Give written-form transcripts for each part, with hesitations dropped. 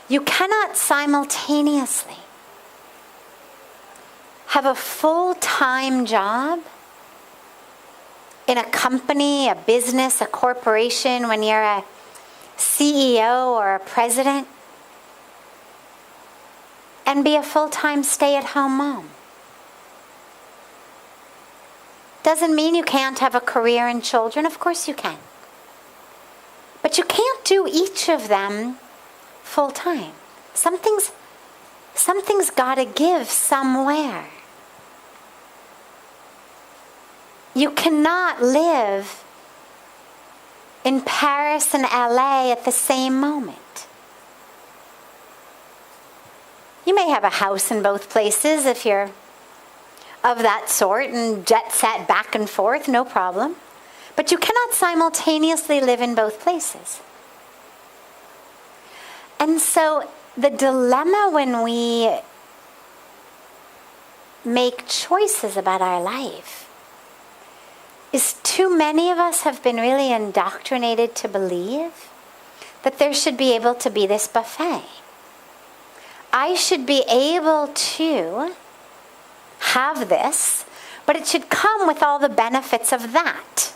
You cannot simultaneously have a full-time job in a company, a business, a corporation, when you're a CEO or a president, and be a full-time stay-at-home mom. Doesn't mean you can't have a career and children. Of course you can. But you can't do each of them full-time. Something's got to give somewhere. You cannot live in Paris and LA at the same moment. You may have a house in both places if you're of that sort and jet set back and forth, no problem. But you cannot simultaneously live in both places. And so the dilemma when we make choices about our life is too many of us have been really indoctrinated to believe that there should be able to be this buffet. I should be able to have this, but it should come with all the benefits of that.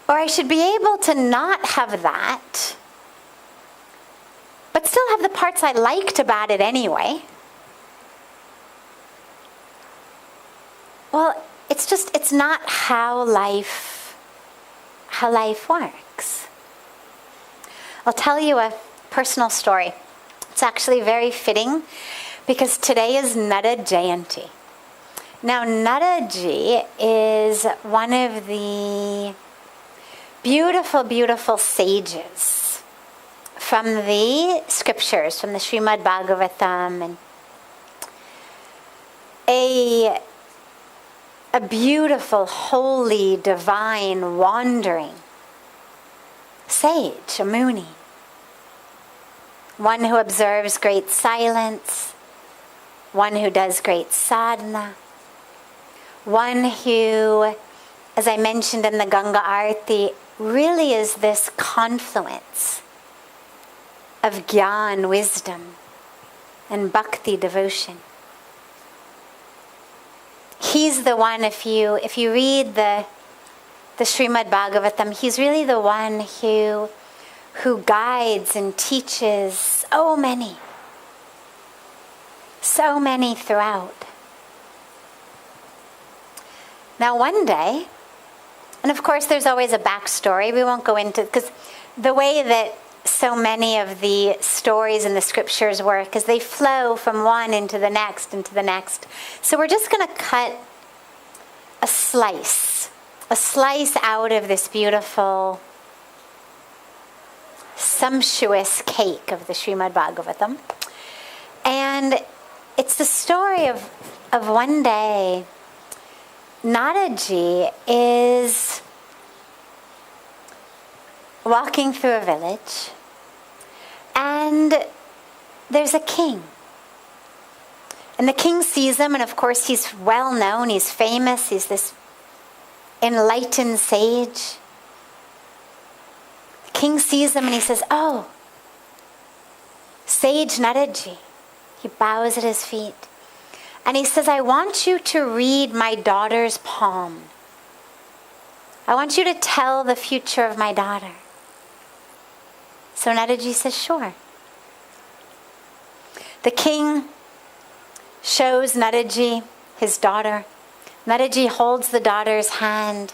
Or I should be able to not have that, but still have the parts I liked about it anyway. Well, it's not how life works. I'll tell you a personal story. It's actually very fitting because today is Narad Jayanti. Now, Naradji is one of the beautiful, beautiful sages from the scriptures, from the Srimad Bhagavatam, and a beautiful, holy, divine, wandering sage, a Muni. One who observes great silence, one who does great sadhana, one who, as I mentioned in the Ganga Arati, really is this confluence of Gyan, wisdom, and Bhakti, devotion. He's the one, if you read the Srimad Bhagavatam, he's really the one who guides and teaches so many throughout. Now one day, and of course there's always a backstory, we won't go into, because the way that so many of the stories in the scriptures work is they flow from one into the next. So we're just going to cut a slice out of this beautiful, sumptuous cake of the Srimad Bhagavatam. And it's the story of one day, Naradji is walking through a village, and there's a king. And the king sees him, and of course he's well known, he's famous, he's this enlightened sage. The king sees him and he says, "Oh, Sage Naradji." He bows at his feet. And he says, "I want you to read my daughter's palm. I want you to tell the future of my daughter." So Naradji says, "Sure." The king shows Naradji his daughter. Naradji holds the daughter's hand.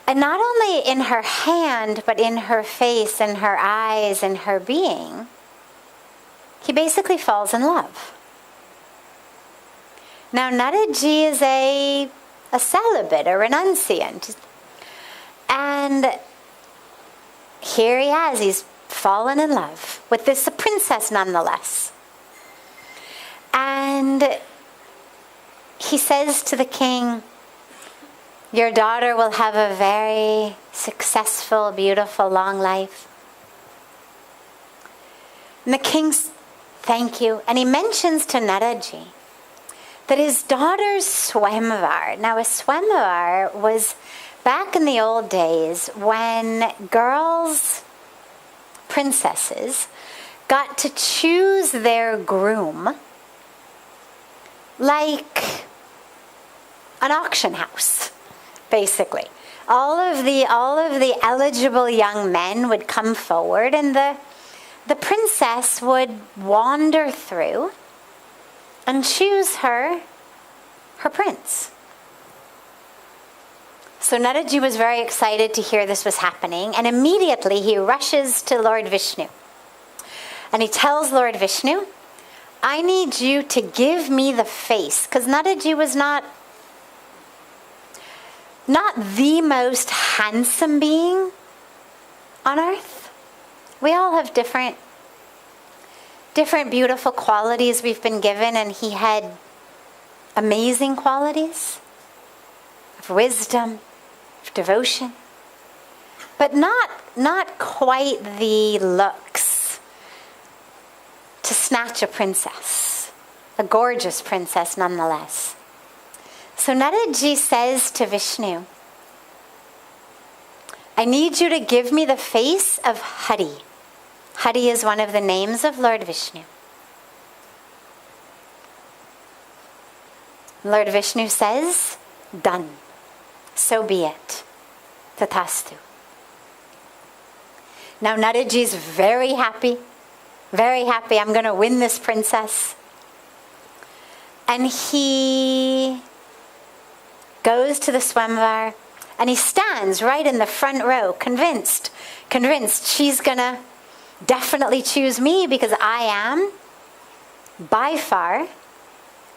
And not only in her hand, but in her face, in her eyes, in her being, he basically falls in love. Now Naradji is a celibate, a renunciant. And here he has, he's fallen in love with this princess nonetheless. And he says to the king, "Your daughter will have a very successful, beautiful, long life." And the king, "Thank you." And he mentions to Naradji that his daughter's swamvar. Now, a swamvar was back in the old days when girls, princesses, got to choose their groom like an auction house, basically. All of the eligible young men would come forward, and the princess would wander through and choose her prince. So Naradji was very excited to hear this was happening, and immediately he rushes to Lord Vishnu. And he tells Lord Vishnu, I need you to give me the face, because Naradji was not the most handsome being on earth. We all have different beautiful qualities we've been given, and he had amazing qualities of wisdom, of devotion, but not quite the looks to snatch a princess, a gorgeous princess nonetheless. So Naradji says to Vishnu, I need you to give me the face of Hari. Hari is one of the names of Lord Vishnu. Lord Vishnu says, done. So be it. Tathastu. Now Naradji's very happy. Very happy. I'm going to win this princess. And he goes to the swamvar, and he stands right in the front row, convinced she's going to definitely choose me because I am, by far,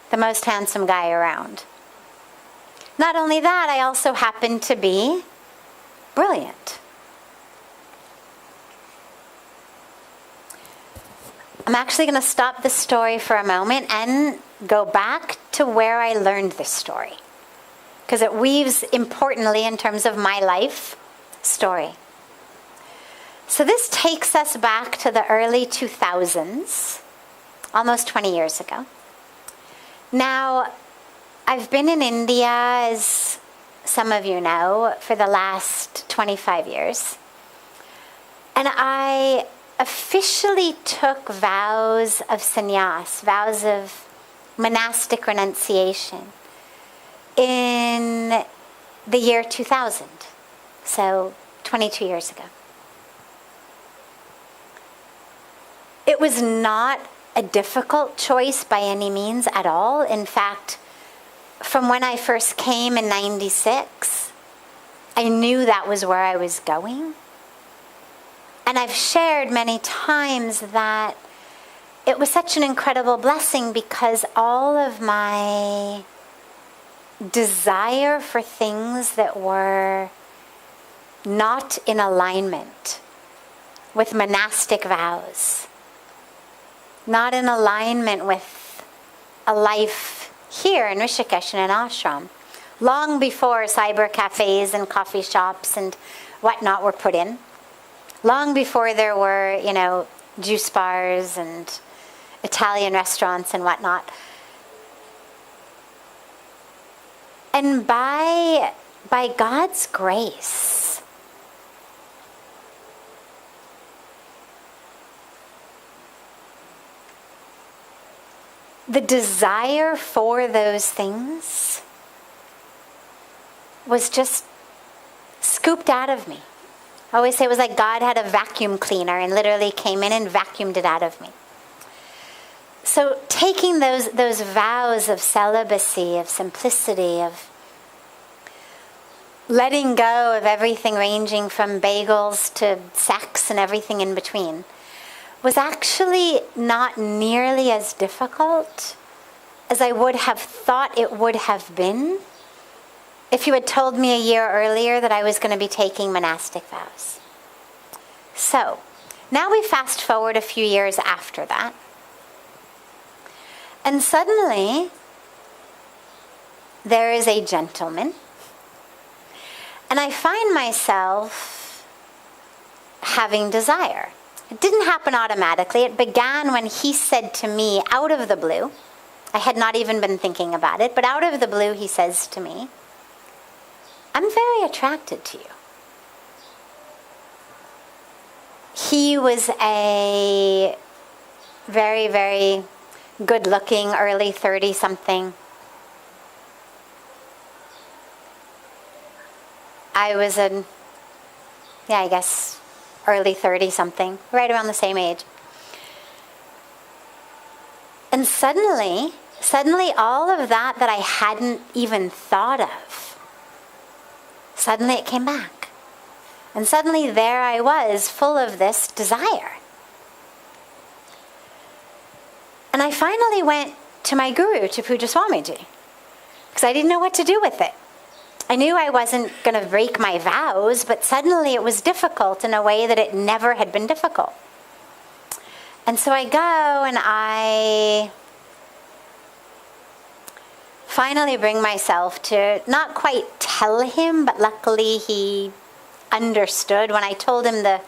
the most handsome guy around. Not only that, I also happen to be brilliant. I'm actually going to stop the story for a moment and go back to where I learned this story, because it weaves importantly in terms of my life story. So this takes us back to the early 2000s, almost 20 years ago. Now, I've been in India, as some of you know, for the last 25 years. And I officially took vows of sanyas, vows of monastic renunciation, in the year 2000, so 22 years ago. It was not a difficult choice by any means at all. In fact, from when I first came in 96, I knew that was where I was going. And I've shared many times that it was such an incredible blessing, because all of my desire for things that were not in alignment with monastic vows, not in alignment with a life here in Rishikesh in an ashram, long before cyber cafes and coffee shops and whatnot were put in, long before there were, juice bars and Italian restaurants and whatnot. And by God's grace, the desire for those things was just scooped out of me. I always say it was like God had a vacuum cleaner and literally came in and vacuumed it out of me. So taking those vows of celibacy, of simplicity, of letting go of everything ranging from bagels to sex and everything in between, was actually not nearly as difficult as I would have thought it would have been if you had told me a year earlier that I was going to be taking monastic vows. So, now we fast forward a few years after that, and suddenly there is a gentleman, and I find myself having desire. It didn't happen automatically. It began when he said to me, out of the blue, I had not even been thinking about it, but out of the blue he says to me, I'm very attracted to you. He was a very, very good-looking, early 30-something. I was I guess, early 30-something, right around the same age. And suddenly all of that I hadn't even thought of, suddenly it came back. And suddenly there I was, full of this desire. And I finally went to my guru, to Puja Swamiji, because I didn't know what to do with it. I knew I wasn't going to break my vows, but suddenly it was difficult in a way that it never had been difficult. And so I go and I finally bring myself to not quite tell him, but luckily he understood when I told him the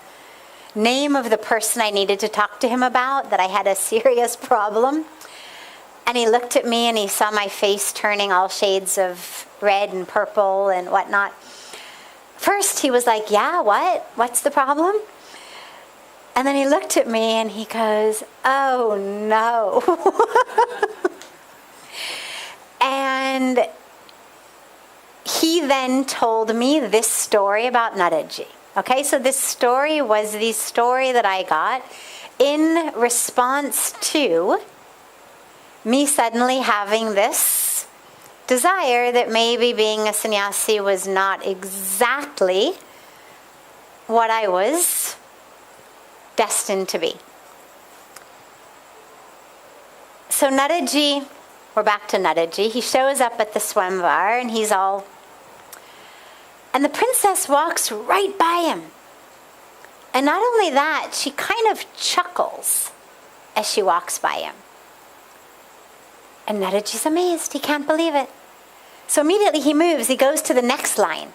name of the person I needed to talk to him about, that I had a serious problem. And he looked at me and he saw my face turning all shades of red and purple and whatnot. First he was like, yeah, what? What's the problem? And then he looked at me and he goes, oh no. And he then told me this story about Naradji. Okay, so this story was the story that I got in response to me suddenly having this desire that maybe being a sannyasi was not exactly what I was destined to be. So Naradji, we're back to Naradji. He shows up at the swamvar and he's all... And the princess walks right by him. And not only that, she kind of chuckles as she walks by him. And Naradji's amazed. He can't believe it. So immediately he moves. He goes to the next line.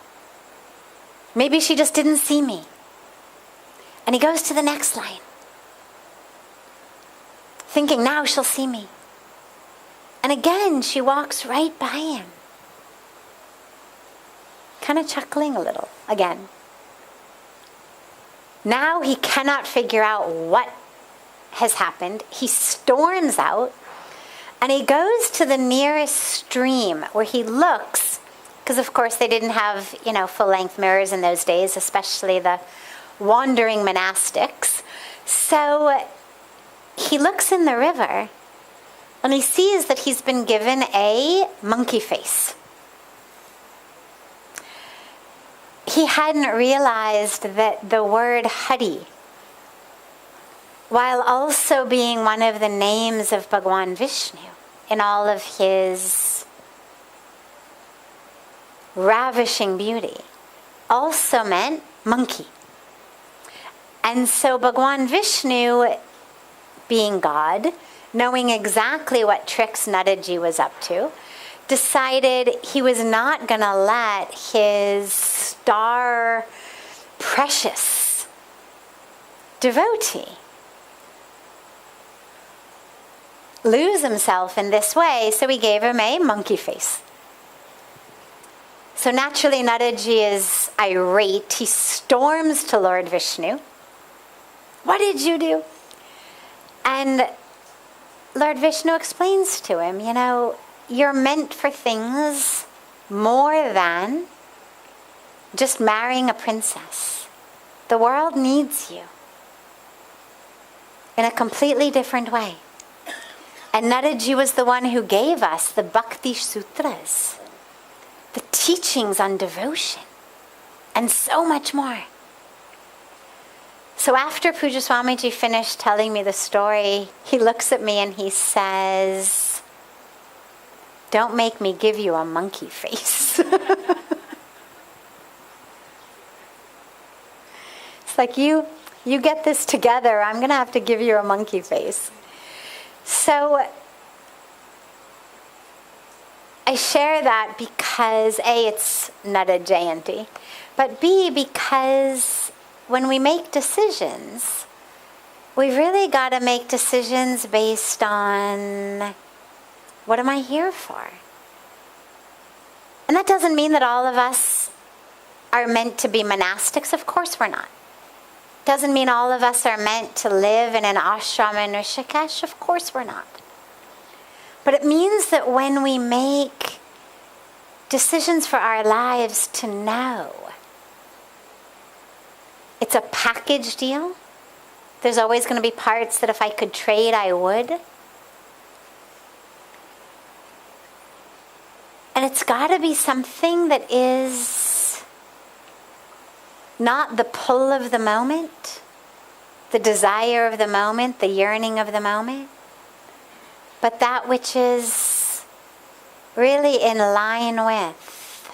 Maybe she just didn't see me. And he goes to the next line, thinking now she'll see me. And again, she walks right by him, kind of chuckling a little again. Now he cannot figure out what has happened. He storms out and he goes to the nearest stream where he looks, because of course they didn't have, full-length mirrors in those days, especially the wandering monastics. So he looks in the river and he sees that he's been given a monkey face. He hadn't realized that the word Hari, while also being one of the names of Bhagwan Vishnu in all of his ravishing beauty, also meant monkey. And so Bhagwan Vishnu, being God, knowing exactly what tricks Naradji was up to, decided he was not going to let his star precious devotee lose himself in this way, so he gave him a monkey face. So naturally Naradji is irate. He storms to Lord Vishnu. What did you do? And Lord Vishnu explains to him, you're meant for things more than just marrying a princess. The world needs you in a completely different way. And Naradji was the one who gave us the Bhakti sutras, the teachings on devotion, and so much more. So after Puja Swamiji finished telling me the story, he looks at me and he says, don't make me give you a monkey face. It's like, you get this together, I'm going to have to give you a monkey face. So I share that because A, it's Narad Jayanti, but B, because when we make decisions, we've really got to make decisions based on What am I here for? And that doesn't mean that all of us are meant to be monastics. Of course we're not. Doesn't mean all of us are meant to live in an ashram in Rishikesh. Of course we're not. But it means that when we make decisions for our lives, to know it's a package deal. There's always going to be parts that if I could trade, I would. And it's got to be something that is not the pull of the moment, the desire of the moment, the yearning of the moment, but that which is really in line with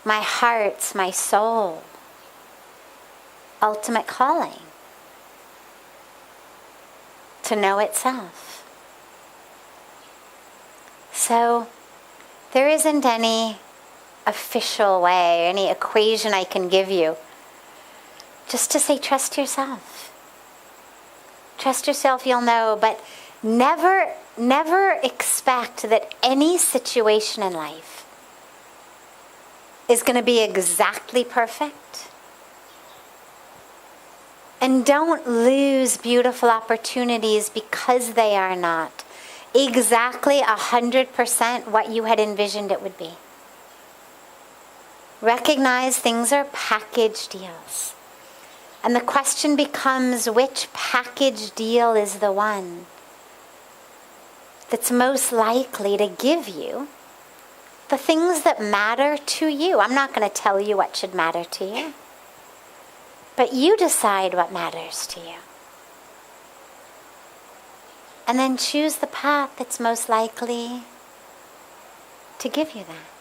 my heart's, my soul, ultimate calling to know itself. So there isn't any official way, any equation I can give you. Just to say, trust yourself. Trust yourself, you'll know, but never expect that any situation in life is going to be exactly perfect. And don't lose beautiful opportunities because they are not exactly 100% what you had envisioned it would be. Recognize things are package deals. And the question becomes, which package deal is the one that's most likely to give you the things that matter to you? I'm not going to tell you what should matter to you, but you decide what matters to you. And then choose the path that's most likely to give you that.